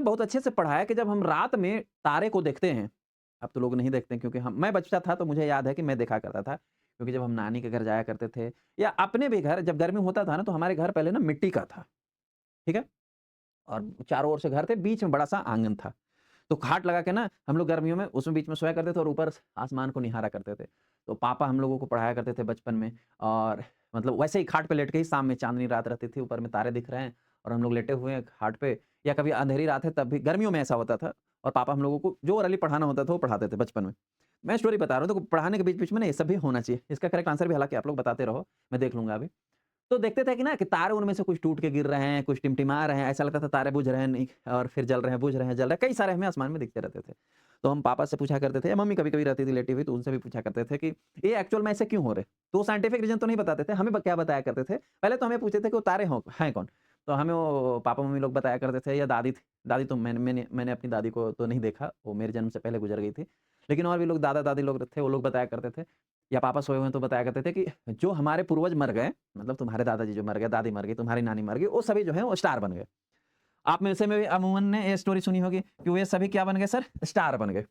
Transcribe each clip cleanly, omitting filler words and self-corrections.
में बहुत अच्छे से पढ़ाया कि जब हम रात में तारे को देखते हैं, अब तो लोग नहीं देखते हैं क्योंकि हम मैं बच्चा था तो मुझे याद है कि मैं देखा करता था। क्योंकि जब हम नानी के घर जाया करते थे या अपने भी घर जब गर्मी होता था ना तो हमारे घर पहले ना मिट्टी का था, ठीक है? और चारों ओर से घर थे, बीच में बड़ा-सा आँगन था। तो खाट लगा के ना हम लोग गर्मियों में उसमें बीच में सोया करते थे और ऊपर आसमान को निहारा करते थे। तो पापा हम लोगों को पढ़ाया करते थे बचपन में और मतलब वैसे ही खाट पे लेट के ही शाम में चाँदनी रात रहती थी, ऊपर में तारे दिख रहे हैं और हम लोग लेटे हुए हैं खाट पे या कभी अंधेरी रात है तब भी गर्मियों में ऐसा होता था और पापा हम लोगों को जो ओरली पढ़ाना होता था वो पढ़ाते थे बचपन में। मैं स्टोरी बता रहा हूँ, तो पढ़ाने के बीच-बीच में ना ये सब भी होना चाहिए। इसका करेक्ट आंसर भी हालाँकि आप लोग बताते रहो, मैं देख लूँगा अभी। तो देखते थे कि ना कि तारे उनमें से कुछ टूट के गिर रहे हैं, कुछ टिमटिमा रहे हैं, ऐसा लगता था तारे बुझ रहे हैं नहीं और फिर जल रहे हैं, बुझ रहे हैं, जल रहे हैं, कई सारे हमें आसमान में दिखते रहते थे। तो हम पापा से पूछा करते थे या मम्मी कभी-कभी रहती थी लेटी हुई तो उनसे भी पूछा करते थे कि ये एक्चुअल में ऐसे क्यों हो रहे? तो वो साइंटिफिक रीज़न तो नहीं बताते थे, हमें क्या बताया करते थे, पहले तो हमें पूछते थे कि वो तारे हो हैं कौन? तो हमें वो पापा-मम्मी लोग बताया करते थे या दादी थी, दादी तो मैंने अपनी दादी को तो नहीं देखा, वो मेरे जन्म से पहले गुज़र गई थी। लेकिन और भी लोग दादा-दादी लोग थे, वो लोग बताया करते थे या पापा सोए हुए हैं तो बताया करते थे कि जो हमारे पूर्वज मर गए, मतलब तुम्हारे दादाजी जो मर गए, दादी मर गई, तुम्हारी नानी मर गई, वो सभी जो है वो स्टार बन गए। आप में से में भी अमूमन ने ये स्टोरी सुनी होगी कि वे सभी क्या बन गए सर? स्टार बन गए।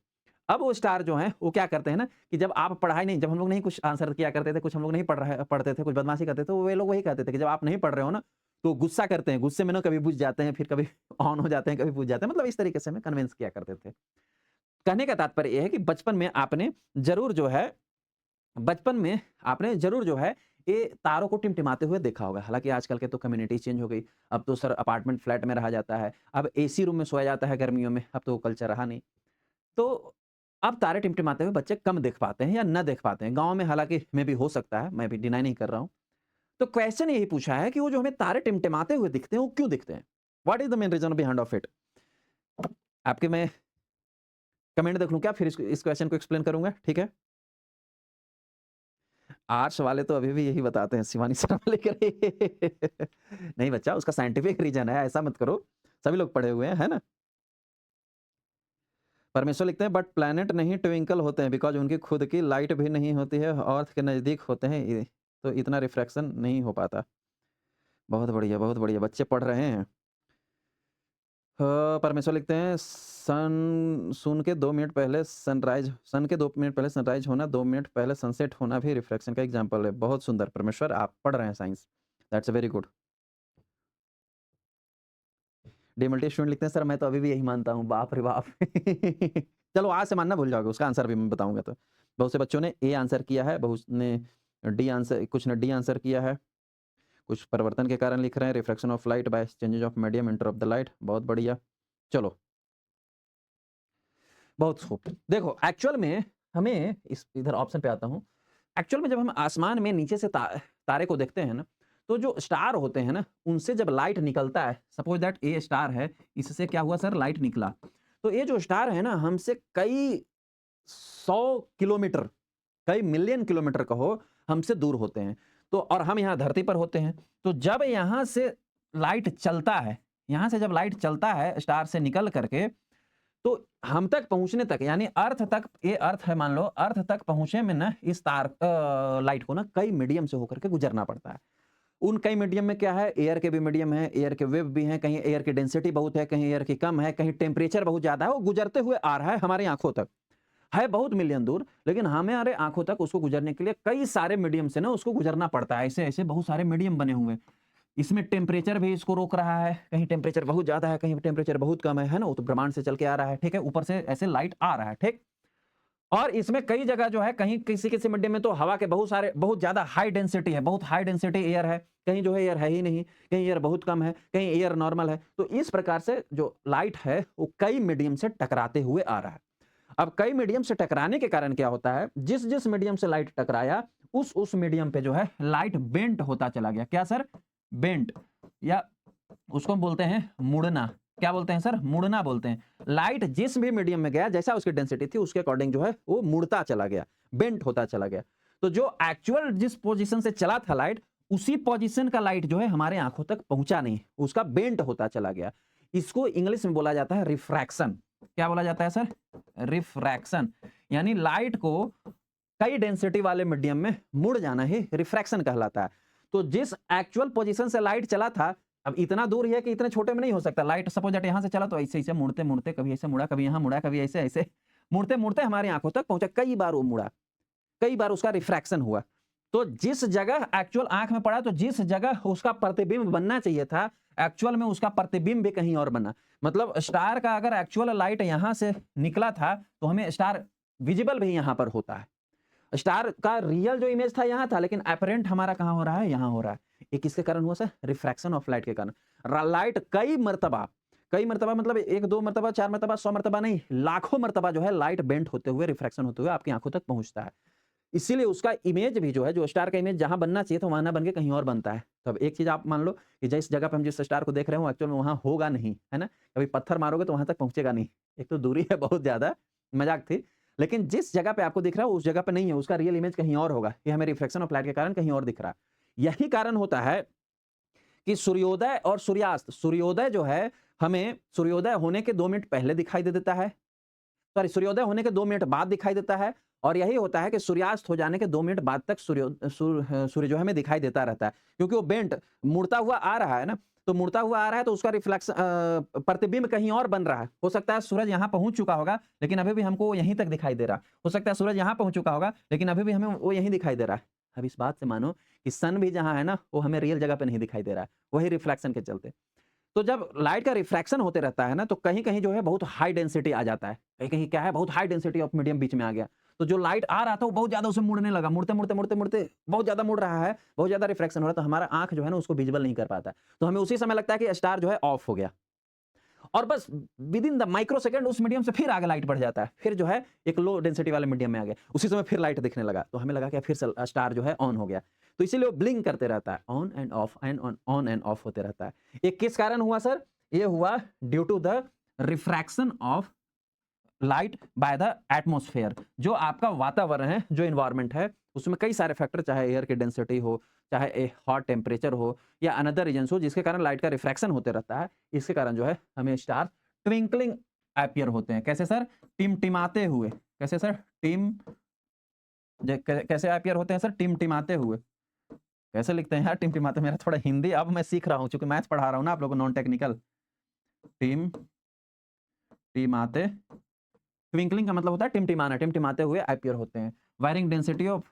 अब वो स्टार जो हैं, वो क्या करते हैं ना कि जब आप पढ़ाई नहीं जब हम लोग नहीं कुछ आंसर किया करते थे, कुछ हम लोग नहीं पढ़ते थे, कुछ बदमाशी करते थे, तो वे लोग वही कहते थे कि जब आप नहीं पढ़ रहे हो ना, तो गुस्सा करते हैं। गुस्से में ना कभी बुझ जाते हैं, फिर कभी ऑन हो जाते हैं, कभी बुझ जाते हैं। मतलब इस तरीके से हमें कन्विंस किया करते थे। कहने का तात्पर्य ये है कि बचपन में आपने ज़रूर जो है बचपन में आपने ज़रूर जो है, ये तारों को टिमटिमाते हुए देखा होगा। हालाँकि आजकल के तो कम्युनिटीज़ चेंज हो गई। अब तो सर अपार्टमेंट फ्लैट में रहा जाता है। अब एसी रूम में सोया जाता है गर्मियों में, अब तो वो कल्चर रहा नहीं। तो अब तारे टिमटिमाते हुए बच्चे कम देख पाते हैं या ना देख पाते हैं। गाँव में हालाँकि मेबी हो सकता है, मैं भी डिनाई नहीं कर रहा हूँ। तो क्वेश्चन यही पूछा है कि वो जो हमें तारे टिमटिमाते हुए दिखते हैं, वो क्यों दिखते हैं? What is the main reason behind of it? आपके मैं कमेंट देख लूँ क्या? फिर इस क्वेश्चन को एक्सप्लेन करूँगा, ठीक है? आर्ट्स वाले तो अभी भी यही बताते हैं शिवानी शर्मा लेकर नहीं बच्चा उसका साइंटिफिक रीज़न है, ऐसा मत करो। सभी लोग पढ़े हुए हैं, है ना? परमेश्वर लिखते हैं बट प्लैनेट नहीं ट्विंकल होते हैं बिकॉज़ उनकी खुद की लाइट भी नहीं होती है, अर्थ के नज़दीक होते हैं तो इतना रिफ्रैक्शन नहीं हो पाता। बहुत बढ़िया बच्चे पढ़ रहे हैं। परमेश्वर लिखते हैं सन के 2 मिनट पहले सनराइज़ होना, 2 मिनट पहले सनसेट होना भी रिफ्रैक्शन का एग्ज़ाम्पल है। बहुत सुंदर परमेश्वर आप पढ़ रहे हैं science. That's very good. DMLT student लिखते हैं सर मैं तो अभी भी यही मानता हूँ। बाप रे बाप! चलो आज से मानना भूल जाओगे, उसका आंसर भी मैं बताऊँगा तो। बहुत से बच्चों ने ए आंसर किया है, बहुत ने कुछ ने डी आंसर किया है। कुछ परिवर्तन के कारण लिख रहे हैं refraction of light bye changes of medium inter of the light बहुत बढ़िया। चलो, बहुत खूब। देखो एक्चुअल में हमें इस इधर ऑप्शन पे आता हूँ। एक्चुअल में जब हम आसमान में नीचे से तारे को देखते हैं ना, तो जो स्टार होते हैं ना, उनसे जब लाइट निकलता है, सपोज़ दैट ए स्टार है, इससे क्या हुआ सर लाइट निकला। तो ये जो स्टार है ना, हमसे कई 100 किलोमीटर, कई मिलियन किलोमीटर कहो, हमसे दूर होते हैं। तो और हम यहाँ धरती पर होते हैं। तो जब यहाँ से लाइट चलता है, यहाँ से जब लाइट चलता है स्टार से निकल करके तो हम तक पहुँचने तक यानी अर्थ तक ये अर्थ है मान लो, अर्थ तक पहुँचने में ना इस लाइट को ना कई मीडियम से होकर के गुज़रना पड़ता है। उन कई मीडियम में क्या है, एयर के भी मीडियम है, एयर के वेव भी हैं, कहीं एयर की डेंसिटी बहुत है, कहीं एयर की कम है, कहीं टेम्परेचर बहुत ज़्यादा है, वो गुज़रते हुए आ रहा है हमारी आँखों तक। है बहुत मिलियन दूर, लेकिन हमारे आँखों तक उसको गुज़रने के लिए कई सारे मीडियम से ना उसको गुज़रना पड़ता है। ऐसे-ऐसे बहुत सारे मीडियम बने हुए हैं। इसमें टेम्परेचर भी इसको रोक रहा है, कहीं टेम्परेचर बहुत ज़्यादा है, कहीं टेम्परेचर बहुत कम है ना? वो तो ब्रह्मांड से चल के आ रहा है, ठीक है? ऊपर से ऐसे लाइट आ रहा है, ठीक? और इसमें कई जगह जो है कहीं किसी-किसी मिड डे में तो हवा के बहुत ज़्यादा हाई डेंसिटी है, बहुत हाई डेंसिटी एयर है, कहीं जो है एयर है ही नहीं, कहीं एयर बहुत कम है, कहीं एयर नॉर्मल है। तो इस प्रकार से जो लाइट है, वो कई मीडियम से टकराते हुए आ रहा है। अब कई मीडियम से टकराने के कारण क्या होता है, जिस-जिस मीडियम से लाइट टकराया, उस मीडियम पे जो है लाइट बेंट होता चला गया। क्या सर? बेंट या उसको हम बोलते हैं मुड़ना। क्या बोलते हैं सर? मुड़ना बोलते हैं। लाइट जिस भी मीडियम में गया, जैसा उसकी डेंसिटी थी, उसके अकॉर्डिंग जो है वो मुड़ता चला गया, बेंट होता चला गया। तो जो एक्चुअल जिस पोज़ीशन से चला था लाइट, उसी पोज़ीशन का लाइट जो है हमारे आँखों तक पहुँचा नहीं, उसका बेंट होता चला गया। इसको इंग्लिश में बोला जाता है रिफ्रैक्शन। क्या बोला जाता है सर? रिफ्रैक्शन। यानी लाइट को कई डेंसिटी वाले मीडियम में मुड़ जाना ही रिफ्रैक्शन कहलाता है। तो जिस एक्चुअल पोजीशन से लाइट चला था, अब इतना दूर ही है कि इतने छोटे में नहीं हो सकता। लाइट सपोज दैट यहाँ से चला तो ऐसे-ऐसे मुड़ते-मुड़ते कभी ऐसे मुड़ा, कभी यहाँ मुड़ा, कभी ऐसे-ऐसे मुड़ते-मुड़ते हमारी आँखों तक पहुँचा। कई बार वो मुड़ा, कई बार उसका रिफ्रैक्शन हुआ। तो जिस जगह एक्चुअल आँख में पड़ा तो जिस जगह उसका प्रतिबिंब बनना चाहिए था, एक्चुअल में उसका प्रतिबिंब भी कहीं और बना। मतलब स्टार का अगर एक्चुअल लाइट यहाँ से निकला था, तो हमें स्टार विज़िबल भी यहाँ पर होता है। स्टार का रियल जो इमेज था यहाँ था, लेकिन अपरेंट हमारा कहाँ हो रहा है? यहाँ हो रहा है। ये किसके कारण हुआ सर? रिफ्रैक्शन ऑफ लाइट के कारण। लाइट कई मर्तबा मतलब 1, 2 मर्तबा, 4 मर्तबा, 100 मर्तबा नहीं, लाखों मर्तबा जो है लाइट बेंट होते हुए, रिफ्रैक्शन होते हुए आपकी आँखों तक पहुँचता है। इसीलिए उसका इमेज भी जो है, जो स्टार का इमेज जहाँ बनना चाहिए था, वहाँ ना बन के कहीं और बनता है। तो अब एक चीज़ आप मान लो कि जिस जगह पे हम जिस स्टार को देख रहे हो, एक्चुअल में वहाँ होगा नहीं, है ना? कभी पत्थर मारोगे तो वहाँ तक पहुँचेगा नहीं। एक तो दूरी है बहुत ज़्यादा, मज़ाक थी। लेकिन जिस जगह पे आपको दिख रहा है, उस जगह पे नहीं है, उसका रियल इमेज कहीं और होगा। ये हमें रिफ्लेक्शन ऑफ लाइट के कारण कहीं और दिख रहा है। यही कारण होता है कि सूर्योदय और सूर्यास्त, सूर्योदय जो है, हमें सूर्योदय होने के 2 मिनट पहले दिखाई दे देता है। सॉरी, सूर्योदय होने के 2 मिनट बाद दिखाई देता है और यही होता है कि सूर्यास्त हो जाने के 2 मिनट बाद तक सूर्य जो है हमें दिखाई देता रहता है। क्योंकि वो बेंट मुड़ता हुआ आ रहा है ना, तो मुड़ता हुआ आ रहा है तो उसका प्रतिबिंब कहीं और बन रहा है। हो सकता है सूरज यहाँ पहुँच चुका होगा, लेकिन अभी भी हमको वो यहीं तक दिखाई दे रहा है। हो सकता है सूरज यहाँ पहुँच चुका होगा, लेकिन अभी भी हमें वो यहीं दिखाई दे रहा है। अब इस बात से मानो कि सन भी जहाँ है ना, वो हमें रियल जगह पे नहीं दिखाई दे रहा है, वही रिफ्लेक्शन के चलते। तो जब लाइट का रिफ्रैक्शन होते रहता है ना, तो कहीं-कहीं जो है बहुत हाई डेंसिटी आ जाता है। कहीं-कहीं क्या है, बहुत हाई डेंसिटी ऑफ मीडियम बीच में आ गया। तो जो लाइट आ रहा था वो बहुत ज़्यादा उसे मुड़ने लगा। मुड़ते-मुड़ते बहुत ज़्यादा मुड़ रहा है, बहुत ज़्यादा रिफ्रैक्शन हो रहा है, तो हमारा आँख जो है ना उसको विज़िबल नहीं कर पाता है। तो हमें उसी समय लगता है कि स्टार जो है ऑफ हो गया। और बस विदिन द माइक्रो सेकंड उस मीडियम से फिर आगे लाइट बढ़ जाता है। फिर जो है एक लो डेंसिटी वाले मीडियम में आ गया। उसी समय फिर लाइट दिखने लगा। तो हमें लगा कि फिर से स्टार जो है ऑन हो गया। तो इसीलिए वो ब्लिंक करते रहता है। On end of and on end of होते रहता है। ये किस कारण हुआ सर? ये हुआ due to the refraction of light by the atmosphere. जो आपका वातावरण है, जो एनवायरनमेंट है, उसमें कई सारे फैक्टर, चाहे एयर की डेंसिटी हो, चाहे हॉट टेम्परेचर हो या अनदर रीजन्स हो, जिसके कारण लाइट का रिफ्रैक्शन होते रहता है। इसके कारण जो है हमें स्टार ट्विंकलिंग अपीयर होते हैं। कैसे सर? टिमटिमाते हुए। कैसे सर? कैसे अपीयर होते हैं सर? टिमटिमाते हुए। कैसे लिखते हैं यार टिमटिमाते? मेरा थोड़ा हिंदी अब मैं सीख रहा हूँ, चूंकि मैथ्स पढ़ा रहा हूँ ना आप लोगों को, नॉन टेक्निकल। टिमटिमाते, ट्विंकलिंग का मतलब होता है टिमटिमाना, टिमटिमाते हुए अपीयर होते हैं। Wiring density of